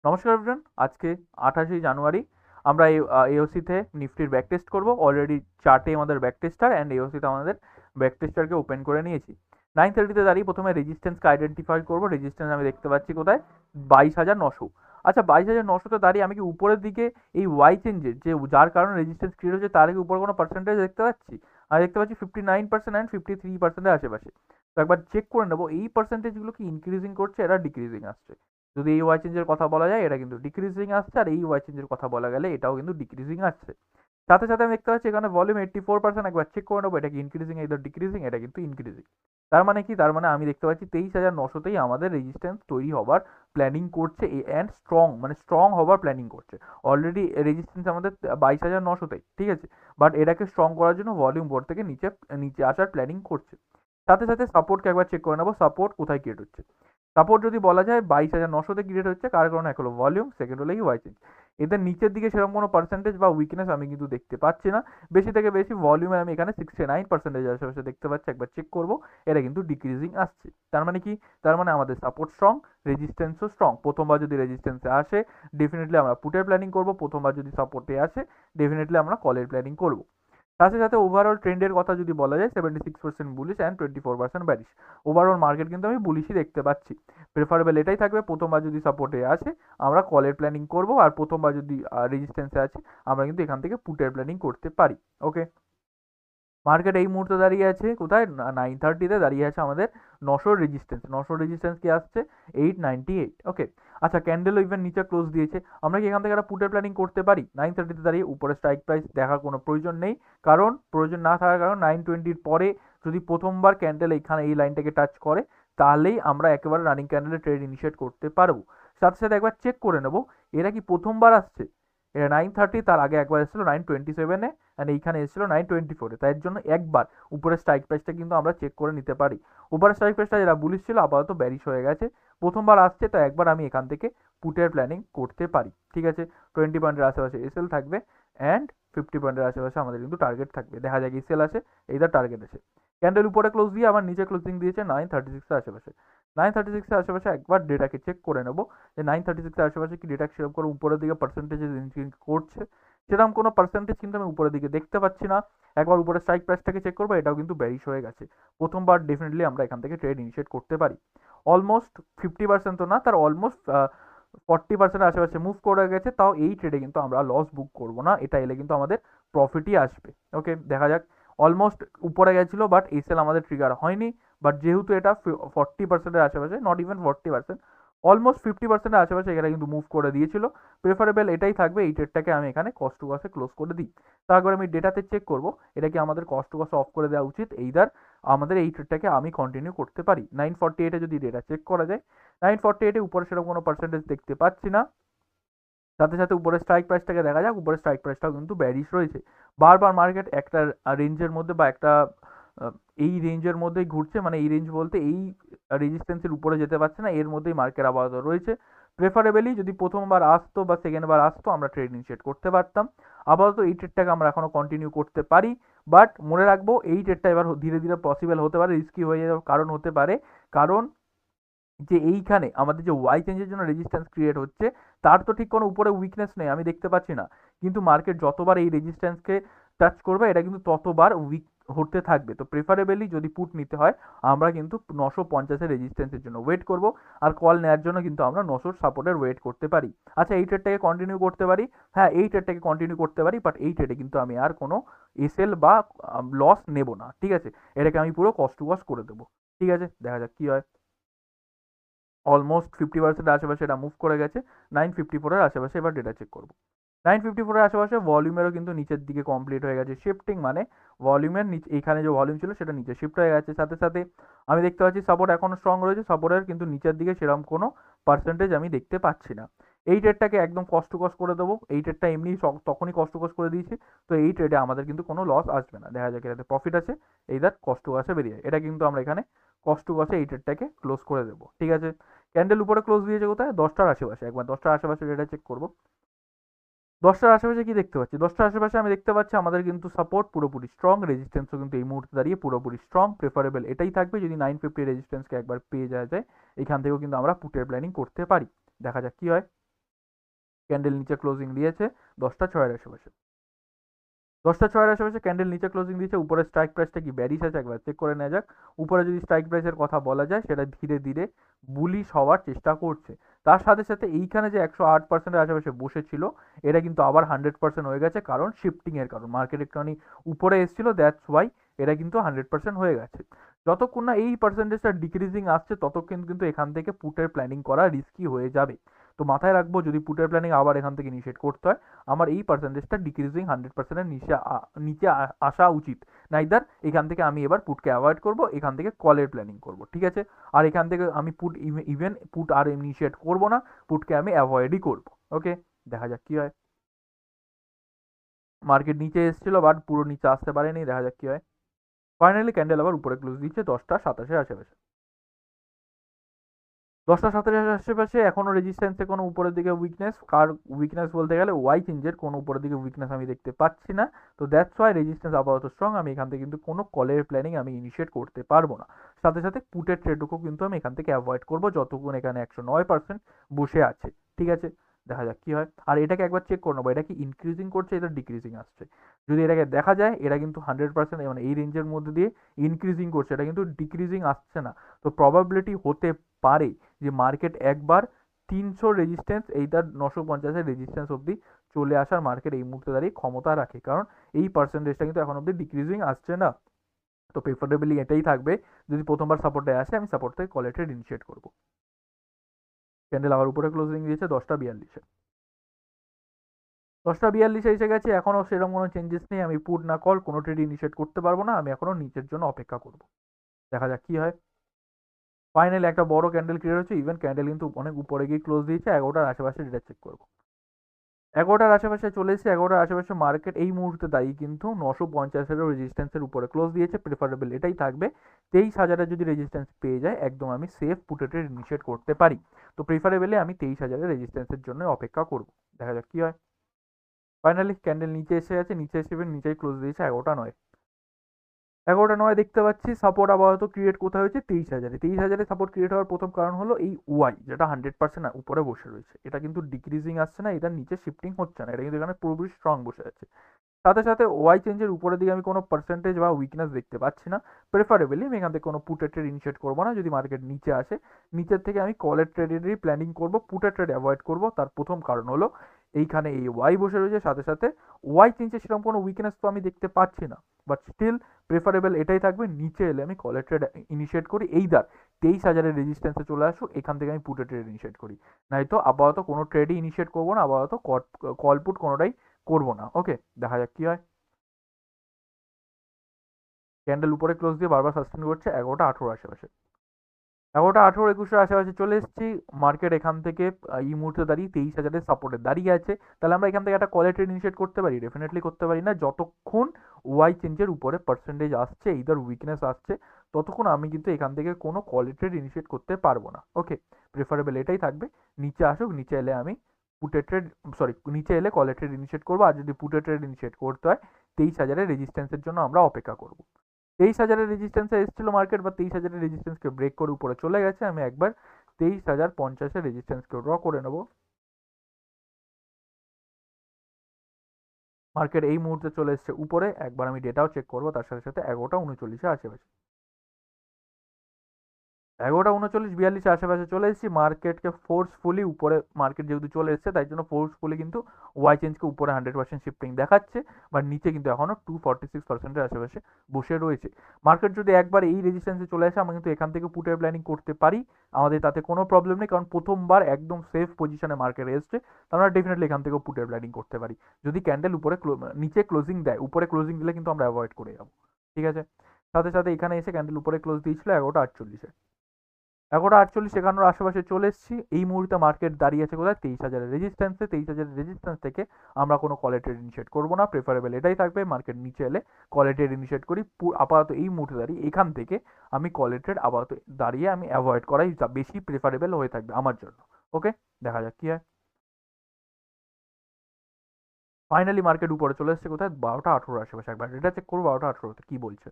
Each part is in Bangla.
নমস্কার এভরিওয়ান, আজকে 28 জানুয়ারি আমরা এওসিতে নিফটির ব্যাক টেস্ট করবো। অলরেডি চার্টে আমাদের ব্যাক টেস্টার অ্যান্ড এওসিতে আমাদের ব্যাক টেস্টারকে ওপেন করে নিয়েছি। 9:30-তে দাঁড়িয়ে প্রথমে রেজিস্ট্যান্সকে আইডেন্টিফাই করবো। রেজিস্ট্যান্স আমি দেখতে পাচ্ছি কোথায়, 22,900। আচ্ছা, 22,900-তে দাঁড়িয়ে আমি কি উপরের দিকে এই ওয়াই চেঞ্জের যে যার কারণে রেজিস্ট্যান্স ক্রিয়েট হচ্ছে তার কি উপরে কোনো পার্সেন্টেজ দেখতে পাচ্ছি? আমি দেখতে পাচ্ছি 59% অ্যান্ড 53%-এর আশেপাশে। তো একবার চেক করে নেবো এই পার্সেন্টেজগুলো কি ইনক্রিজিং করছে, এরা ডিক্রিজিং আসছে। যদি এই ওয়াই চেঞ্জের কথা বলা যায় এটা কিন্তু ডিক্রিজিং আসছে, আর এই ওয়াই চেঞ্জের কথা বলা গেলে এটাও কিন্তু ডিক্রিজিং আসছে। সাথে সাথে আমি দেখতে পাচ্ছি এখানে ভলিউম 84%। একবার চেক করে নেবো এটা কি ইনক্রিজিং এদের ডিক্রিজিং, এটা কিন্তু ইনক্রিজিং। তার মানে কি, তার মানে আমি দেখতে পাচ্ছি 23,900তেই আমাদের রেজিস্ট্যান্স তৈরি হবার প্ল্যানিং করছে অ্যান্ড স্ট্রং, মানে স্ট্রং হবার প্ল্যানিং করছে। অলরেডি রেজিস্ট্যান্স আমাদের 22,900তেই, ঠিক আছে। বাট এটাকে স্ট্রং করার জন্য ভলিউম বোর্ড থেকে নিচে নিচে আসার প্ল্যানিং করছে। সাথে সাথে সাপোর্টকে একবার চেক করে নেবো, সাপোর্ট কোথায় ক্রিয়েট হচ্ছে। সাপোর্ট যদি বলা যায় 22,900-তে ক্রিয়েট হচ্ছে, কার কারণে এক হলো ভলিউম, সেকেন্ড হলো কি ওয়াই চেঞ্জ। এদের নিচের দিকে সেরকম কোনো পার্সেন্টেজ বা উইকনেস আমি কিন্তু দেখতে পাচ্ছি না। বেশি থেকে বেশি ভলিউমে আমি এখানে 69% আশেপাশে দেখতে পাচ্ছি। একবার চেক করবো, এটা কিন্তু ডিক্রিজিং আসছে। তার মানে কি, তার মানে আমাদের সাপোর্ট স্ট্রং, রেজিস্ট্যান্সও স্ট্রং। প্রথমবার যদি রেজিস্ট্যান্সে আসে ডেফিনেটলি আমরা পুটের প্ল্যানিং করবো, প্রথমবার যদি সাপোর্টে আসে ডেফিনেটলি আমরা কলের প্ল্যানিং করবো। সাথে সাথে ওভারঅল ট্রেন্ডের কথা যদি বলা যায় 76% bullish and 24% bearish. Overall market কিন্তু আমি বুলিশই দেখতে পাচ্ছি। প্রেফারেবল এটাই থাকবে, প্রথমবার যদি সাপোর্টে আসে আমরা কলের প্ল্যানিং করব, আর প্রথমবার যদি রেজিস্ট্যান্সে আছে আমরা কিন্তু এখান থেকে পুটের প্ল্যানিং করতে পারি। ওকে, মার্কেট এই মুহূর্তে দাঁড়িয়ে আছে কোথায়, 9:30-তে দাঁড়িয়ে আছে আমাদের 900 রেজিস্ট্যান্স। 900 রেজিস্ট্যান্স কি আসছে, 898। ওকে, আচ্ছা, ক্যান্ডেলও ইভেন নিচে ক্লোজ দিয়েছে। আমরা কি এখান থেকে একটা পুটের প্ল্যানিং করতে পারি? 9:30-তে দাঁড়িয়ে উপরে স্ট্রাইক প্রাইস দেখার কোনো প্রয়োজন নেই, কারণ প্রয়োজন না থাকার কারণ 9:20-র পরে যদি প্রথমবার ক্যান্ডেল এইখানে এই লাইনটাকে টাচ করে তাহলেই আমরা একেবারে রানিং ক্যান্ডেলে ট্রেড ইনিশিয়েট করতে পারবো। সাথে সাথে একবার চেক করে নেবো এরা কি প্রথমবার আসছে। এটা 9:30, তার আগে একবার এসেছিল 9:27-এ, অ্যান্ড এইখানে এসেছিল 9:24-এ। তাই এর জন্য একবার উপরের স্ট্রাইক প্রাইসটা কিন্তু আমরা চেক করে নিতে পারি। উপরের স্ট্রাইক প্রাইসটা যেটা বুলিশ ছিল আপাতত ব্যারিশ হয়ে গেছে, প্রথমবার আসছে, তো একবার আমি এখান থেকে পুটের প্ল্যানিং করতে পারি। ঠিক আছে, 20 পয়েন্টের আশেপাশে এসএল থাকবে অ্যান্ড 50 পয়েন্টের আশেপাশে আমাদের কিন্তু টার্গেট থাকবে। দেখা যায় কি সেল আসে, এইদার টার্গেট আছে। ক্যান্ডেল উপরে ক্লোজ দিয়ে আবার নিচে ক্লোজিং দিয়েছে 9:36-এর আশেপাশে। 9:36-এর আশেপাশে একবার ডেটাকে চেক করে নেবো যে 9:36-এর আশেপাশে কি ডেটা সেরকম করে উপরের দিকে পার্সেন্টেজ ইনক্রিজ করছে। সেরকম কোনো পার্সেন্টেজ কিন্তু আমি উপরের দিকে দেখতে পাচ্ছি না। একবার উপরে স্ট্রাইক প্রাইসটাকে চেক করবো, এটাও কিন্তু ব্যারিশ হয়ে গেছে। প্রথমবার ডেফিনেটলি আমরা এখান থেকে ট্রেড ইনিশিয়েট করতে পারি। অলমোস্ট 50% তো না, তার অলমোস্ট 40% আশেপাশে মুভ করে গেছে, তাও এই ট্রেডে কিন্তু আমরা লস বুক করবো না, এটা এলে কিন্তু আমাদের প্রফিটই আসবে। ওকে, দেখা যাক। অলমোস্ট উপরে গেছিলো বাট এসএল আমাদের ট্রিগার হয়নি। বাট যেহেতু এটা 40%-এর আশেপাশে, নট ইভেন 40%, অলমোস্ট 50%-এর আশেপাশে এখানে কিন্তু মুভ করে দিয়েছিল। প্রেফারেবল এটাই থাকবে, এই ট্রেডটাকে আমি এখানে কস্ট টু কস্টে ক্লোজ করে দিই। তারপর আমি ডেটাতে চেক করব এটা কি আমাদের কস্ট টু কস্ট অফ করে দেওয়া উচিত, এইদার আমাদের এই ট্রেডটাকে আমি কন্টিনিউ করতে পারি। 9:48-এ যদি ডেটা চেক করা যায়, 9:48-এ উপরে সেরকম কোনো পার্সেন্টেজ দেখতে পাচ্ছি না। সাথে সাথে উপরে স্ট্রাইক প্রাইসটাকে দেখা যাক, উপরে স্ট্রাইক প্রাইসটাও কিন্তু ব্যারিশ রয়েছে। বারবার মার্কেট একটা রেঞ্জের মধ্যে বা একটা আহ, এই রেঞ্জের মধ্যেই ঘুরছে, মানে এই রেঞ্জ বলতে এই রেজিস্ট্যান্সের উপরে যেতে পারছে না, এর মধ্যেই মার্কেট আপাতত রয়েছে। প্রেফারেবলি যদি প্রথমবার আসতো বা সেকেন্ডবার আসতো আমরা ট্রেড ইনিশিয়েট করতে পারতাম। আপাতত এই ট্রেডটাকে আমরা এখনো কন্টিনিউ করতে পারি। বাট মনে রাখবো এই ট্রেডটা এবার ধীরে ধীরে পসিবল হতে পারে, রিস্কি হয়ে যাওয়ার কারণ হতে পারে, কারণ যে এইখানে আমাদের যে ওয়াই চেঞ্জের জন্য রেজিস্ট্যান্স ক্রিয়েট হচ্ছে তার তো ঠিক কোনো উপরে উইকনেস নেই, আমি দেখতে পাচ্ছি না। কিন্তু মার্কেট যতবার এই রেজিস্ট্যান্সকে টাচ করবে এটা কিন্তু ততবার উইক হতে থাকবে। তো প্রেফারেবলি যদি পুট নিতে হয় আমরা কিন্তু 950-এর রেজিস্ট্যান্সের জন্য ওয়েট করব, আর কল নেওয়ার জন্য কিন্তু আমরা 900 সাপোর্টের ওয়েট করতে পারি। আচ্ছা, এই ট্রেডটাকে কন্টিনিউ করতে পারি, হ্যাঁ এই ট্রেডটাকে কন্টিনিউ করতে পারি, বাট এই ট্রেডে কিন্তু আমি আর কোনো এসএল বা লস নেব না। ঠিক আছে, এটাকে আমি পুরো কস্ট টু কস্ট করে দেবো। ঠিক আছে, দেখা যাক কি হয়। অলমোস্ট 50%-এর আশেপাশে এটা মুভ করে গেছে। 9:54-এর আশেপাশে এবার ডেটা চেক করবো। 9:54-এর আশেপাশে ভলিউমেরও কিন্তু নিচের দিকে কমপ্লিট হয়ে গেছে শিফটিং, মানে ভলিউমের নিচে এইখানে যে ভলিউম ছিল সেটা নিচে শিফট হয়ে গেছে। সাথে সাথে আমি দেখতে পাচ্ছি সাপোর্ট এখনো স্ট্রং রয়েছে, সাপোর্টের কিন্তু নিচের দিকে সেরকম কোনো পার্সেন্টেজ আমি দেখতে পাচ্ছি না। এই ট্রেডটাকে একদম কস্ট টু কস্ট করে দেবো। এই ট্রেডটা এমনি তখনই কস্ট টু কস্ট করে দিয়েছি, তো এই ট্রেডে আমাদের কিন্তু কোনো লস আসবে না। দেখা যাক এটাতে প্রফিট আছে, এইদার কস্ট টু কস্টে বেরিয়ে যায়। এটা কিন্তু আমরা এখানে কস্ট টু কস্টে এই ট্রেডটাকে ক্লোজ করে দেবো। ঠিক আছে, ক্যান্ডেল উপরে ক্লোজ দিয়েছে কোথায়, 10টার আশেপাশে। একবার 10টার আশেপাশে ডেটা চেক করবো। 10টার আশেপাশে কি দেখতে পাচ্ছি, 10টার আশেপাশে আমি দেখতে পাচ্ছি আমাদের কিন্তু সাপোর্ট পুরোপুরি স্ট্রং, রেজিস্ট্যান্সও কিন্তু এই মুহূর্তে দাঁড়িয়ে পুরোপুরি স্ট্রং। প্রেফারেবল এটাই থাকবে, যদি 950 রেজিস্ট্যান্সকে একবার পেয়ে যাওয়া যায় এখান থেকেও কিন্তু আমরা পুটের প্ল্যানিং করতে পারি। দেখা যাক কি হয়। ক্যান্ডেল নিচে ক্লোজিং দিয়েছে 10টা 6-এর আশেপাশে। 10টা 6-এর আশেপাশে ক্যান্ডেল নিচে ক্লোজিং দিয়েছে। উপরে স্ট্রাইক প্রাইসটা কি ব্যারিশ আছে একবার চেক করে নেওয়া যাক। উপরে যদি স্ট্রাইক প্রাইসের কথা বলা যায় সেটা ধীরে ধীরে বুলিশ হওয়ার চেষ্টা করছে। তার সাথে সাথে এইখানে যে 108%-এর আশেপাশে বসেছিল এটা কিন্তু আবার 100% হয়ে গেছে, কারণ শিফটিংয়ের কারণ মার্কেট একটুখানি উপরে এসেছিল, দ্যাটস ওয়াই এটা কিন্তু 100% হয়ে গেছে। যতক্ষণ না এই পার্সেন্টেজটা ডিক্রিজিং আসছে ততক্ষণ কিন্তু এখান থেকে পুটের প্ল্যানিং করা রিস্কি হয়ে যাবে। তো মাথায় রাখবো যদি পুটের প্ল্যানিং আবার এখান থেকে ইনিশিয়েট করতে হয় আমার এই পার্সেন্টেজটা ডিক্রিজিং 100%-এর নিচে আসা উচিত। নাইদার এখান থেকে আমি এবার পুটকে অ্যাভয়েড করব, এখান থেকে কলের প্ল্যানিং করব, ঠিক আছে। আর এখান থেকে আমি পুট ইভেন পুট আর ইনিশিয়েট করব না, পুটকে আমি অ্যাভয়েডই করব। ওকে, দেখা যাক কি হয়। মার্কেট নিচে এসেছিল বাট পুরো নিচে আসতে পারেনি, দেখা যাক কি হয়। ফাইনালি ক্যান্ডেল আবার উপরে ক্লোজ দিচ্ছে 10টা 27-এর আশেপাশে। 10টা 27-এর আশেপাশে এখনো রেজিস্ট্যান্সে কোনো উপরের দিকে উইকনেস, কার উইকনেস বলতে গেলে ওয়াই চেঞ্জের কোনো উপরের দিকে উইকনেস আমি দেখতে পাচ্ছি না। তো দ্যাটস ওয়াই রেজিস্ট্যান্স আপাতত স্ট্রং। আমি এখান থেকে কিন্তু কোনো কলের প্ল্যানিং আমি ইনিশিয়েট করতে পারবো না। সাথে সাথে পুটের ট্রেডও কিন্তু আমি এখান থেকে অ্যাভয়েড করবো যতক্ষণ এখানে 109% বসে আছে, ঠিক আছে। দেখা যাক কি হয়। আর এটাকে একবার চেক করে নেবো এটা কি ইনক্রিজিং করছে এটা ডিক্রিজিং আসছে। যদি এটাকে দেখা যায় এটা কিন্তু 100% মানে এই রেঞ্জের মধ্যে দিয়ে ইনক্রিজিং করছে, এটা কিন্তু ডিক্রিজিং আসছে না। তো প্রবাবিলিটি হতে পারে যে মার্কেট একবার 300 রেজিস্ট্যান্স এইটার 950-এর রেজিস্ট্যান্স অবধি চলে আসার মার্কেট এই মুহূর্তে দাঁড়িয়ে ক্ষমতা রাখে, কারণ এই পার্সেন্টেজটা কিন্তু এখন অবধি ডিক্রিজিং আসছে না। তো প্রেফারেবলি এটাই থাকবে, যদি প্রথমবার সাপোর্টে আসে আমি সাপোর্ট থেকে কল ট্রেড ইনিশিয়েট করবো। ক্যান্ডেল আবার উপরে ক্লোজিং দিয়েছে 10টা 42-এ। 10টা 42 এসে গেছে, এখনও সেরকম কোনো চেঞ্জেস নেই। আমি পুট না কল কোনো ট্রেড ইনিশিয়েট করতে পারবো না, আমি এখনও নিচের জন্য অপেক্ষা করবো। দেখা যাক কি হয়। ফাইনালি একটা বড় ক্যান্ডেল ক্লিয়ার হচ্ছে, ইভেন ক্যান্ডেল কিন্তু অনেক উপরে গিয়ে ক্লোজ দিয়েছে। 11টার আশেপাশে ডেটা চেক করবো। 11টার আশেপাশে চলে এসেছে। 11টার আশেপাশে মার্কেট এই মুহূর্তে দাঁড়িয়ে কিন্তু 950-এরও রেজিস্ট্যান্সের উপরে ক্লোজ দিয়েছে। প্রেফারেবল এটাই থাকবে 23,000-এর যদি রেজিস্ট্যান্স পেয়ে যায় একদম আমি সেফ পুটে ট্রেড ইনিশিয়েট করতে পারি। তো প্রেফারেবলি আমি 23,000-এর রেজিস্ট্যান্সের জন্য অপেক্ষা করব। দেখা যাক কি হয়। ফাইনালি ক্যান্ডেল নিচে এসে গেছে, নিচে এসে নিচেই ক্লোজ দিয়েছে 11টা 9। 11টা 9 দেখতে পাচ্ছি সাপোর্ট আপাতত ক্রিয়েট কোথায় হয়েছে 23,000-এ। 23,000-এ সাপোর্ট ক্রিয়েট হওয়ার প্রথম কারণ হলো এই ওয়াই যেটা 100% উপরে বসে রয়েছে, এটা কিন্তু ডিক্রিজিং আসছে না, এটা নিচে শিফটিং হচ্ছে না, এটা কিন্তু এখানে পুরোপুরি স্ট্রং বসে আছে। সাথে সাথে ওয়াই চেঞ্জের উপরের দিকে আমি কোনো পার্সেন্টেজ বা উইকনেস দেখতে পাচ্ছি না। প্রেফারেবলি আমি এখান থেকে কোনো পুটের ট্রেড ইনিশিয়েট করবো না। যদি মার্কেট নিচে আসে নিচের থেকে আমি কলের ট্রেডেরই প্ল্যানিং করবো, পুটের ট্রেড অ্যাভয়েড করবো। তার প্রথম কারণ হলো এইখানে এই ওয়াই বসে রয়েছে, সাথে সাথে ওয়াই চেঞ্জে সেরকম কোনো উইকনেস তো আমি দেখতে পাচ্ছি না। বাট স্টিল প্রেফারেবল এটাই থাকবে, নিচে এলে আমি কলের ট্রেড ইনিশিয়েট করি। এইদার 23,000-এর রেজিস্ট্যান্সে চলে আসুক, এখান থেকে আমি পুটের ট্রেড ইনিশিয়েট করি। নয়তো আপাতত কোনো ট্রেডই ইনিশিয়েট করবো না, আপাতত কল পুট কোনোটাই করবো না। ওকে, দেখা যাক কি হয়। ক্যান্ডেল উপরে ক্লোজ দিয়ে বারবার সাস্টেন করছে 11টা 18 আশেপাশে। 11টা 18 21-এর আশেপাশে চলে এসেছি। মার্কেট এখান থেকে এই মুহূর্তে দাঁড়িয়ে 23,000-এর সাপোর্টে দাঁড়িয়ে আছে। তাহলে আমরা এখান থেকে একটা কলের ট্রেড ইনিশিয়েট করতে পারি? ডেফিনেটলি করতে পারি না। যতক্ষণ ওয়াই চেঞ্জের উপরে পার্সেন্টেজ আসছে, ইদার উইকনেস আসছে, ততক্ষণ আমি কিন্তু এখান থেকে কোনো কলের ট্রেড ইনিশিয়েট করতে পারবো না। ওকে, প্রেফারেবল এটাই থাকবে, নিচে আসুক, নিচে এলে আমি পুটের ট্রেড নিচে এলে কলের ট্রেড ইনিশিয়েট করবো। আর যদি পুটের ট্রেড ইনিশিয়েট করতে হয় 23,000-এর রেজিস্ট্যান্সের জন্য আমরা অপেক্ষা করবো। 23,000-এর রেজিস্ট্যান্সে এসেছিল মার্কেট, বা 23,000-এর রেজিস্ট্যান্সকে ব্রেক করে উপরে চলে গেছে। আমি একবার 23,050-এর রেজিস্ট্যান্সকে ড্র করে নেব। মার্কেট এই মুহূর্তে চলে এসছে উপরে, একবার আমি ডেটাও চেক করবো তার সাথে সাথে। 11টা 39-এর আশেপাশে 11টা 39 42-এর আশেপাশে চলে এসেছি। মার্কেটকে ফোর্সফুলি উপরে, মার্কেট যেহেতু চলে এসেছে তাই জন্য ফোর্সফুলি কিন্তু ওয়াই চেঞ্জকে উপরে 100% শিফটিং দেখাচ্ছে, বাট নিচে কিন্তু এখনও 246%-এর আশেপাশে বসে রয়েছে। মার্কেট যদি একবার এই রেজিস্ট্যান্সে চলে আসে আমরা কিন্তু এখান থেকে পুটের প্ল্যানিং করতে পারি, আমাদের তাতে কোনো প্রবলেম নেই, কারণ প্রথমবার একদম সেফ পজিশনে মার্কেট এসছে। আমরা ডেফিনেটলি এখান থেকেও পুটের প্ল্যানিং করতে পারি যদি ক্যান্ডেল উপরে নিচে ক্লোজিং দেয়। উপরে ক্লোজিং দিলে কিন্তু আমরা অ্যাভয়েড করে যাবো, ঠিক আছে। সাথে সাথে এখানে এসে ক্যান্ডেল উপরে ক্লোজ দিয়েছিল 11টা 48-এ। 11টা 48 একান্নর আশেপাশে চলে এসেছি। এই মুহূর্তে মার্কেট দাঁড়িয়ে আছে কোথায় 23,000-এর রেজিস্ট্যান্সে। 23,000-এর রেজিস্ট্যান্স থেকে আমরা কোনো কলের ট্রেড ইনিশিয়েট করবো না। প্রেফারেবল এটাই থাকবে, মার্কেট নিচে এলে কলের ট্রেড ইনিশিয়েট করি। আপাতত এই মুহূর্তে দাঁড়িয়ে এখান থেকে আমি কলের ট্রেড আপাতত দাঁড়িয়ে আমি অ্যাভয়েড করাই বেশি প্রেফারেবল হয়ে থাকবে আমার জন্য। ওকে, দেখা যাক কি হয়। ফাইনালি মার্কেট উপরে চলে এসেছে কোথায় 12টা 18 আশেপাশে। একবার এটা চেক করবো 12টা 18-তে কি বলছে।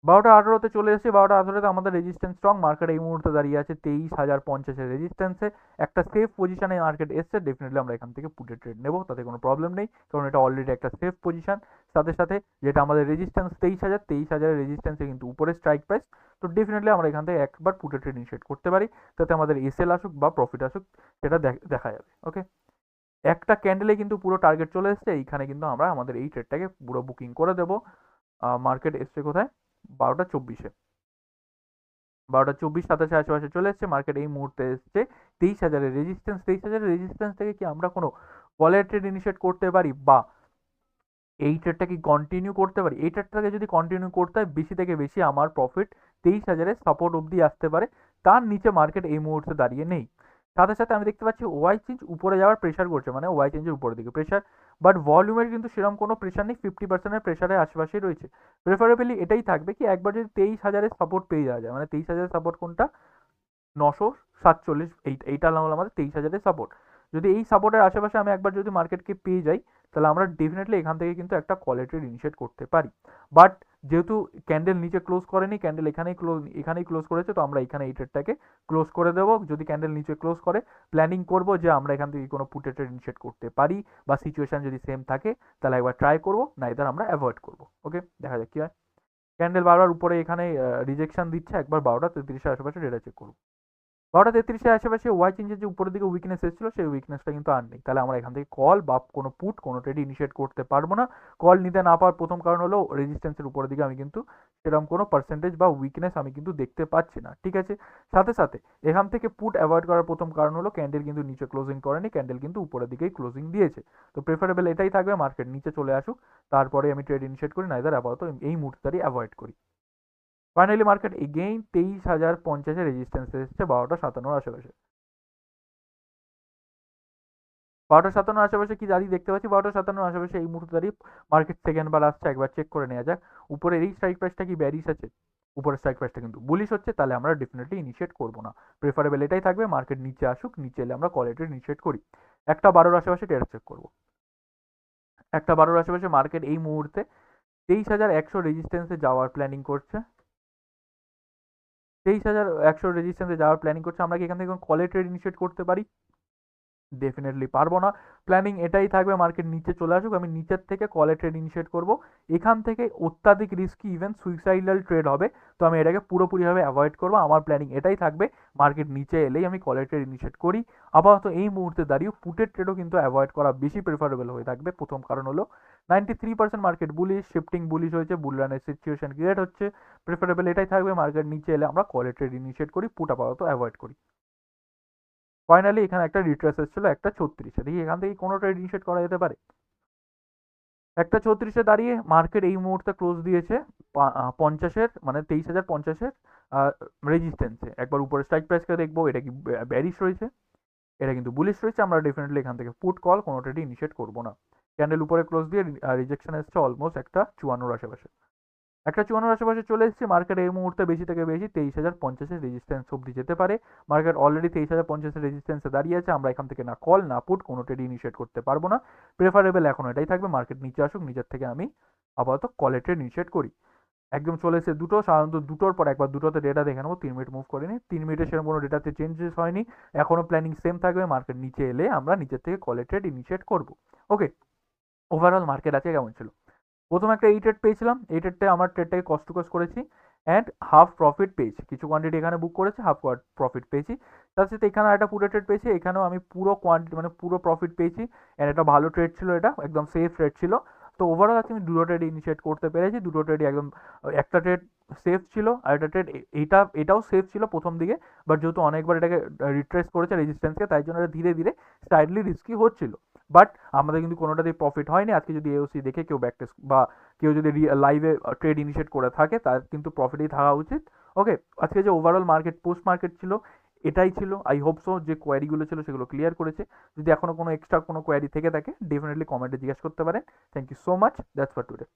12:18 চলে এসেছে। 12:18 আমাদের রেজিস্ট্যান্স স্ট্রং, মার্কেট এই মুহূর্তে দাঁড়িয়ে আছে 23,050 রেজিস্ট্যান্সে। একটা সেফ পজিশনে মার্কেট এসছে, ডেফিনেটলি আমরা এখান থেকে পুটে ট্রেড নেবো, তাতে কোনো প্রবলেম নেই, কারণ এটা অলরেডি একটা সেফ পজিশন। সাথে সাথে যেটা আমাদের রেজিস্ট্যান্স 23,000 রেজিস্ট্যান্সে কিন্তু উপরে স্ট্রাইক প্রাইস, তো ডেফিনেটলি আমরা এখান থেকে একবার পুটে ট্রেড ইনিশিয়েট করতে পারি, তাতে আমাদের এসএল আসুক বা প্রফিট আসুক সেটা দেখা যাবে। ওকে, একটা ক্যান্ডেলে কিন্তু পুরো টার্গেট চলে এসছে, এইখানে কিন্তু আমরা আমাদের এই ট্রেডটাকে পুরো বুকিং করে দেবো। মার্কেট এসছে কোথায়? 12:24-এ। 12:24-27 আশেপাশে চলে এসছে, মার্কেট এই মুহূর্তে এসছে 23,000 রেজিস্ট্যান্স। 23,000 রেজিস্ট্যান্স থেকে কি আমরা কোনো কলের ট্রেড ইনিশিয়েট করতে পারি, বা এই ট্রেডটা কি কন্টিনিউ করতে পারি? এই ট্রেডটাকে যদি কন্টিনিউ করতে হয়, বেশি থেকে বেশি আমার প্রফিট 23,000-এর সাপোর্ট অবধি আসতে পারে, তার নিচে মার্কেট এই মুহূর্তে দাঁড়িয়ে নেই। সাথে সাথে আমি দেখতে পাচ্ছি ওয়াই চেঞ্জ উপরে যাওয়ার প্রেশার করছে, মানে ওয়াই চেঞ্জের উপরের দিকে প্রেশার, বাট ভলিউমের কিন্তু সেরকম কোনো প্রেশার নেই, 50%-এর প্রেশারের আশেপাশেই রয়েছে। প্রেফারেবলি এটাই থাকবে কি একবার যদি 23,000-এর সাপোর্ট পেয়ে যাওয়া যায়, মানে 23,000 সাপোর্ট কোনটা? 947, এইটা হলো আমাদের 23,000-এর সাপোর্ট। যদি এই সাপোর্টের আশেপাশে আমি একবার যদি মার্কেটকে পেয়ে যাই, তাহলে আমরা ডেফিনেটলি এখান থেকে কিন্তু একটা কলের ট্রেড ইনিশিয়েট করতে পারি। বাট যেহেতু ক্যান্ডেল নিচে ক্লোজ করেনি, ক্যান্ডেল এখানেই ক্লোজ করেছে, তো আমরা এখানে এই ট্রেডটাকে ক্লোজ করে দেবো। যদি ক্যান্ডেল নিচে ক্লোজ করে, প্ল্যানিং করবো যে আমরা এখান থেকে কোনো পুটে ট্রেড ইনিশিয়েট করতে পারি, বা সিচুয়েশন যদি সেম থাকে তাহলে একবার ট্রাই করবো, না এদের আমরা অ্যাভয়েড করবো। ওকে, দেখা যাক কি হয়। ক্যান্ডেল বারবার উপরে এখানে রিজেকশন দিচ্ছে, একবার 12:33-এর আশেপাশে ডেটা চেক করবো। 12:33-এর আশেপাশে ওয়াই চেঞ্জের যে উপরের দিকে উইকনেস এসেছিল, সেই উইকনেসটা কিন্তু আর নেই, তাহলে আমরা এখান থেকে কল বা কোনো পুট কোনো ট্রেড ইনিশিয়েট করতে পারবো না। কল নিতে না পাওয়ার প্রথম কারণ হলো রেজিস্ট্যান্সের উপরের দিকে আমি কিন্তু সেরকম কোনো পার্সেন্টেজ বা উইকনেস আমি কিন্তু দেখতে পাচ্ছি না, ঠিক আছে। সাথে সাথে এখান থেকে পুট অ্যাভয়েড করার প্রথম কারণ হলো ক্যান্ডেল কিন্তু নিচে ক্লোজিং করেনি, ক্যান্ডেল কিন্তু উপরের দিকেই ক্লোজিং দিয়েছে। তো প্রেফারেবল এটাই থাকবে, মার্কেট নিচে চলে আসুক, তারপরে আমি ট্রেড ইনিশিয়েট করি, না এদের আপাতত এই মুহূর্তে অ্যাভয়েড করি। ফাইনালি মার্কেট এগেইন 23,050 রেজিস্ট্যান্স এসেছে 12:57 আশেপাশে। 12:57 আশেপাশে কি দাঁড়িয়ে দেখতে পাচ্ছি? 12:57 আশেপাশে এই মুহূর্তে দাঁড়িয়ে মার্কেট সেকেন্ড বার আসছে, একবার চেক করে নেওয়া যাক। উপরের এই স্ট্রাইক প্রাইসটা কি ব্যারিশ আছে? উপরের স্ট্রাইক প্রাইসটা কিন্তু বুলিশ হচ্ছে, তাহলে আমরা ডেফিনেটলি ইনিশিয়েট করবো না। প্রেফারেবল এটাই থাকবে, মার্কেট নিচে আসুক, নিচে এলে আমরা কল ট্রেড ইনিশিয়েট করি। 1:12 আশেপাশে ট্রেড চেক করবো। 1:12 আশেপাশে মার্কেট এই মুহূর্তে 23,100 রেজিস্ট্যান্সে যাওয়ার প্ল্যানিং করছে। 23,100 রেজিস্ট্যান্সে যাওয়ার প্ল্যানিং করছে। আমরা কি এখান থেকে কলে ট্রেড ইনিশিয়েট করতে পারি? ডেফিনেটলি পারবো না। প্ল্যানিং এটাই থাকবে, মার্কেট নিচে চলে আসুক, আমি নিচের থেকে কলে ট্রেড ইনিশিয়েট করব। এখান থেকে অত্যাধিক রিস্কি ইভেন সুইসাইডাল ট্রেড হবে, তো আমি এটাকে পুরোপুরিভাবে অ্যাভয়েড করবো। আমার প্ল্যানিং এটাই থাকবে, মার্কেট নিচে এলেই আমি কলে ট্রেড ইনিশিয়েট করি। আপাতত এই মুহূর্তে দাঁড়িয়ে পুটের ট্রেডও কিন্তু অ্যাভয়েড করা বেশি প্রেফারেবল হয়ে থাকবে। প্রথম কারণ হলো 93% মার্কেট বুলিশ, শিফটিং বুলিশ হয়েছে, বুল রানের সিচুয়েশন ক্রিয়েট হচ্ছে। প্রেফারেবল এটাই থাকবে, মার্কেট নিচে এলে আমরা কলে ট্রেড ইনিশিয়েট করি, পুট আপাতত অ্যাভয়েড করি। ফাইনালি এখানে একটা রিট্রেস এসেছিল 1:36-এ, দেখি এখান থেকে কোনো ট্রেড ইনিশিয়েট করা যেতে পারে। 1:36-এ দাঁড়িয়ে মার্কেট এই মুহূর্তে ক্লোজ দিয়েছে 50-এর, মানে 23,050-এর রেজিস্ট্যান্সে। একবার উপরে স্ট্রাইক প্রাইসকে দেখবো, এটা কি ব্যারিশ রয়েছে, এটা কিন্তু বুলিশ রয়েছে। আমরা ডেফিনেটলি এখান থেকে পুট কল কোনো ট্রেড ইনিশিয়েট করবো না। ক্যান্ডেল উপরে ক্লোজ দিয়ে রিজেকশন এসছে অলমোস্ট 1:54 আশেপাশে। 1:54 আশেপাশে চলে এসেছি। মার্কেট এই মুহূর্তে বেশি থেকে বেশি 23,050-এর রেজিস্ট্যান্স অব্দি যেতে পারে। মার্কেট অলরেডি 23,050-এর রেজিস্ট্যান্সে দাঁড়িয়ে আছে, আমরা এখান থেকে না কল না পুট কোনো ট্রেড ইনিশিয়েট করতে পারবো না। প্রেফারেবল এখন এটাই থাকবে, মার্কেট নিচে আসুক, নিচের থেকে আমি আপাতত কলে ট্রেড ইনিশিয়েট করি। একদম চলে এসে দুটো, সাধারণত দুটোর পর একবার দুটোতে ডেটা দেখে নেবো। 3 মিনিট মুভ করিনি, 3 মিনিটে সেরকম কোনো ডেটাতে চেঞ্জেস হয়নি, এখনো প্ল্যানিং সেম থাকবে। মার্কেট নিচে এলে আমরা নিচের থেকে কলে ট্রেড ইনিশিয়েট করবো। ওকে, ওভারঅল মার্কেট আছে কেমন ছিল? প্রথম একটা এই ট্রেড পেয়েছিলাম, এই ট্রেডটা আমার ট্রেডটাকে কষ্ট কষ্ট করেছি অ্যান্ড হাফ প্রফিট পেয়েছি। কিছু কোয়ান্টিটি এখানে বুক করেছে, হাফ প্রফিট পেয়েছি। তার সাথে এখানে একটা পুরো ট্রেড পেয়েছি, এখানেও আমি পুরো কোয়ান্টিটি মানে পুরো প্রফিট পেয়েছি। অ্যান্ড এটা ভালো ট্রেড ছিল, এটা একদম সেফ ট্রেড ছিল। তো ওভারঅল আছে আমি দুটো ট্রেড ইনিশিয়েট করতে পেরেছি, দুটো ট্রেডই একদম, একটা ট্রেড সেফ ছিল আর একটা ট্রেড এটাও সেফ ছিল প্রথম দিকে, বাট যেহেতু অনেকবার এটাকে রিট্রেস করেছে রেজিস্ট্যান্সকে, তাই জন্য এটা ধীরে ধীরে স্লাইডলি রিস্কি হচ্ছিল। বাট আমাদের কিন্তু কোনোটাতেই প্রফিট হয়নি। আজকে যদি এওসি দেখে কেউ ব্যাকটেস্ট বা কেউ যদি লাইভে ট্রেড ইনিশিয়েট করে থাকে, তার কিন্তু প্রফিটেই থাকা উচিত। ওকে, আজকে যে ওভারঅল মার্কেট পোস্ট মার্কেট ছিল এটাই ছিল। আই হোপ সো যে কোয়ারিগুলো ছিল সেগুলো ক্লিয়ার করেছে। যদি এখনও কোনো এক্সট্রা কোনো কোয়ারি থেকে থাকে, ডেফিনেটলি কমেন্টে জিজ্ঞেস করতে পারেন। Thank you so much, that's for today.